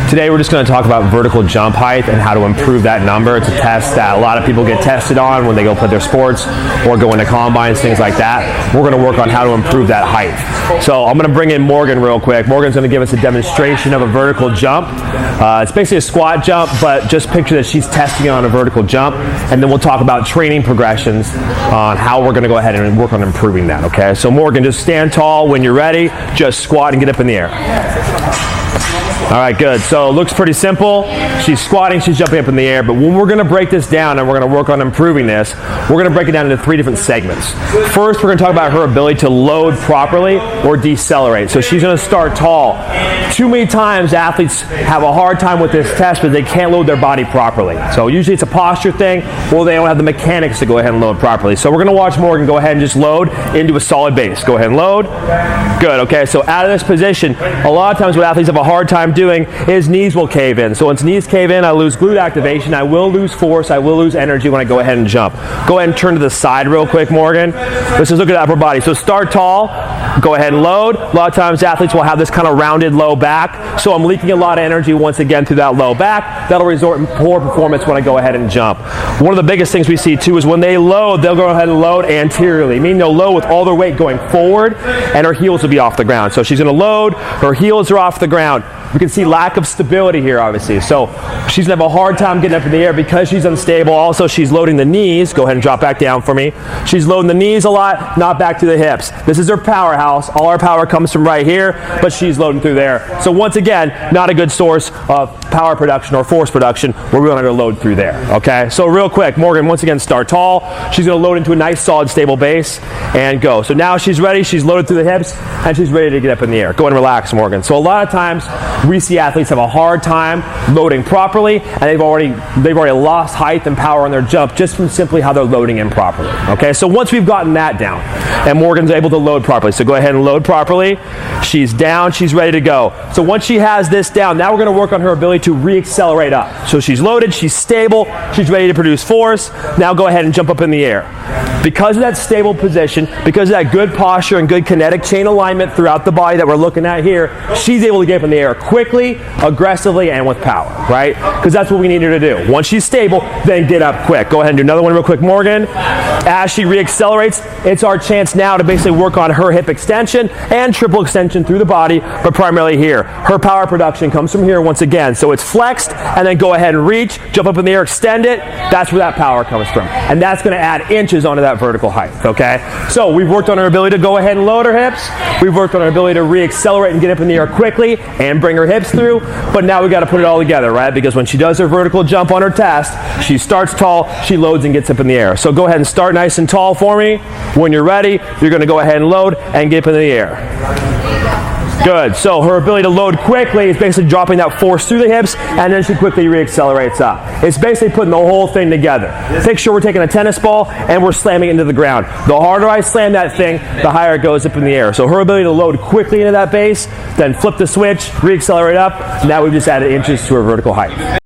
Today we're just going to talk about vertical jump height and how to improve that number. It's a test that a lot of people get tested on when they go play their sports or go into combines, things like that. We're going to work on how to improve that height. So I'm going to bring in Morgan real quick. Morgan's going to give us a demonstration of a vertical jump. It's basically a squat jump, but just picture that she's testing it on a vertical jump, and then we'll talk about training progressions on how we're going to go ahead and work on improving that, okay? So Morgan, just stand tall. When you're ready, just squat and get up in the air. All right, good. So it looks pretty simple. She's squatting, she's jumping up in the air, but when we're going to break this down and we're going to work on improving this, we're going to break it down into 3 different segments. First, we're going to talk about her ability to load properly or decelerate. So she's going to start tall. Too many times athletes have a hard time with this test because they can't load their body properly. So usually it's a posture thing, or they don't have the mechanics to go ahead and load properly. So we're going to watch Morgan go ahead and just load into a solid base. Go ahead and load. Good, okay, so out of this position, a lot of times what athletes have a hard time doing is knees will cave in. So once knees cave in, I lose glute activation, I will lose force, I will lose energy when I go ahead and jump. Go ahead and turn to the side real quick, Morgan. Let's just look at the upper body. So start tall, go ahead and load. A lot of times athletes will have this kind of rounded low back, so I'm leaking a lot of energy once again through that low back. That'll result in poor performance when I go ahead and jump. One of the biggest things we see too is when they load, they'll go ahead and load anteriorly, meaning they'll load with all their weight going forward and her heels will be off the ground. So she's going to load, her heels are off the ground. We can see lack of stability here, obviously. So she's going to have a hard time getting up in the air because she's unstable. Also, she's loading the knees. Go ahead and drop back down for me. She's loading the knees a lot, not back to the hips. This is her powerhouse. All our power comes from right here, but she's loading through there. So once again, not a good source of power production or force production. We're going to load through there, okay? So real quick, Morgan, once again, start tall. She's going to load into a nice, solid, stable base and go. So now she's ready. She's loaded through the hips, and she's ready to get up in the air. Go ahead and relax, Morgan. So a lot of times, we see athletes have a hard time loading properly, and they've already lost height and power on their jump just from simply how they're loading improperly. Okay, so once we've gotten that down, and Morgan's able to load properly, so go ahead and load properly. She's down, she's ready to go. So once she has this down, now we're going to work on her ability to re-accelerate up. So she's loaded, she's stable, she's ready to produce force. Now go ahead and jump up in the air. Because of that stable position, because of that good posture and good kinetic chain alignment throughout the body that we're looking at here, she's able to get up in the air quickly, aggressively, and with power, right? Because that's what we need her to do. Once she's stable, then get up quick. Go ahead and do another one real quick, Morgan. As she re-accelerates, it's our chance now to basically work on her hip extension and triple extension through the body, but primarily here. Her power production comes from here once again. So it's flexed, and then go ahead and reach, jump up in the air, extend it. That's where that power comes from. And that's going to add inches onto that vertical height, okay? So we've worked on her ability to go ahead and load her hips. We've worked on her ability to re-accelerate and get up in the air quickly and bring her hips through. But now we got to put it all together, right? Because when she does her vertical jump on her test, she starts tall, she loads and gets up in the air. So go ahead and start nice and tall for me. When you're ready, you're going to go ahead and load and get up in the air. Good. So her ability to load quickly is basically dropping that force through the hips, and then she quickly re-accelerates up. It's basically putting the whole thing together. Picture we're taking a tennis ball and we're slamming it into the ground. The harder I slam that thing, the higher it goes up in the air. So her ability to load quickly into that base, then flip the switch, re-accelerate up. Now we've just added inches to her vertical height.